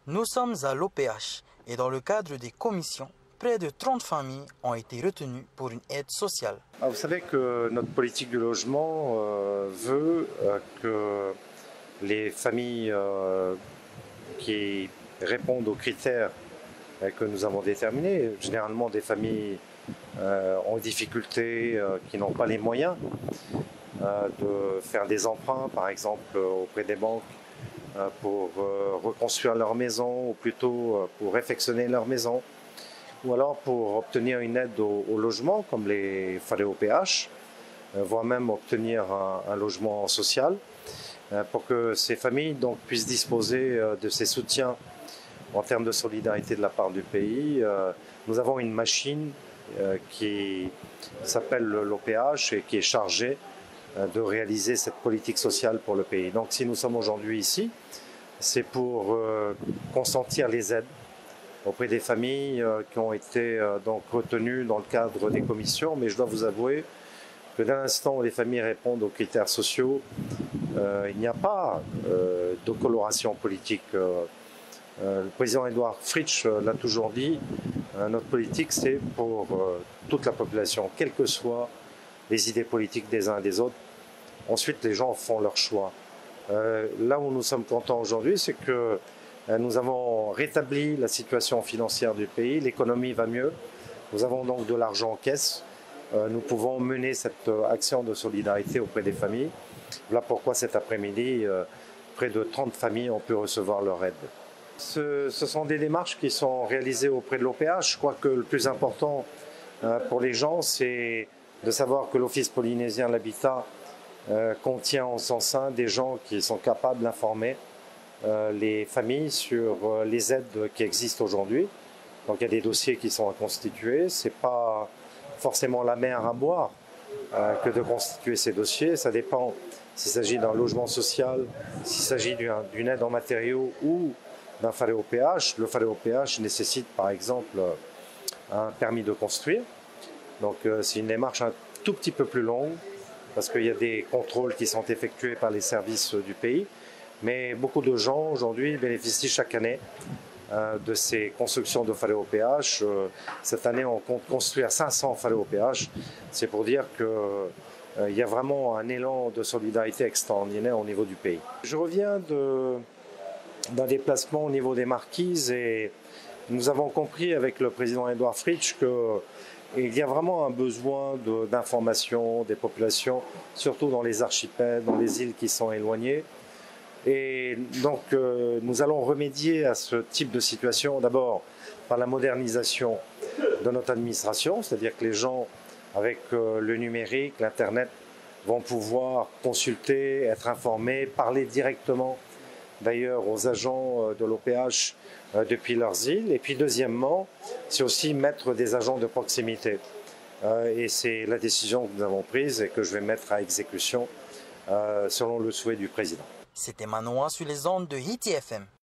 Nous sommes à l'OPH et dans le cadre des commissions, près de 30 familles ont été retenues pour une aide sociale. Vous savez que notre politique du logement veut que les familles qui répondent aux critères que nous avons déterminés, généralement des familles en difficulté, qui n'ont pas les moyens de faire des emprunts, par exemple auprès des banques, pour reconstruire leur maison, ou plutôt pour réfectionner leur maison, ou alors pour obtenir une aide au logement, comme les FALE-OPH, voire même obtenir un logement social, pour que ces familles donc, puissent disposer de ces soutiens en termes de solidarité de la part du pays. Nous avons une machine qui s'appelle l'OPH et qui est chargée de réaliser cette politique sociale pour le pays. Donc si nous sommes aujourd'hui ici, c'est pour consentir les aides auprès des familles qui ont été donc retenues dans le cadre des commissions. Mais je dois vous avouer que dès l'instant où les familles répondent aux critères sociaux, il n'y a pas de coloration politique. Le président Édouard Fritsch l'a toujours dit, notre politique c'est pour toute la population, quelles que soient les idées politiques des uns et des autres. Ensuite, les gens font leur choix. Là où nous sommes contents aujourd'hui, c'est que nous avons rétabli la situation financière du pays, l'économie va mieux, nous avons donc de l'argent en caisse, nous pouvons mener cette action de solidarité auprès des familles. Voilà pourquoi cet après-midi, près de 30 familles ont pu recevoir leur aide. Ce sont des démarches qui sont réalisées auprès de l'OPH. Je crois que le plus important pour les gens, c'est de savoir que l'Office polynésien de l'habitat contient en son sein des gens qui sont capables d'informer les familles sur les aides qui existent aujourd'hui. Donc il y a des dossiers qui sont à constituer. Ce n'est pas forcément la mer à boire que de constituer ces dossiers. Ça dépend s'il s'agit d'un logement social, s'il s'agit d'une aide en matériaux ou d'un FALE-OPH. Le FALE-OPH nécessite par exemple un permis de construire. Donc c'est une démarche un tout petit peu plus longue parce qu'il y a des contrôles qui sont effectués par les services du pays. Mais beaucoup de gens aujourd'hui bénéficient chaque année de ces constructions de FALE-OPH. Cette année, on compte construire 500 FALE-OPH. C'est pour dire qu'il y a vraiment un élan de solidarité extraordinaire au niveau du pays. Je reviens d'un déplacement au niveau des Marquises et nous avons compris avec le président Édouard Fritsch qu'il y a vraiment un besoin d'information des populations, surtout dans les archipels, dans les îles qui sont éloignées. Et donc nous allons remédier à ce type de situation d'abord par la modernisation de notre administration, c'est-à-dire que les gens avec le numérique, l'internet vont pouvoir consulter, être informés, parler directement d'ailleurs aux agents de l'OPH depuis leurs îles. Et puis deuxièmement, c'est aussi mettre des agents de proximité. Et c'est la décision que nous avons prise et que je vais mettre à exécution selon le souhait du président. C'était Manoa sur les ondes de Hiti FM.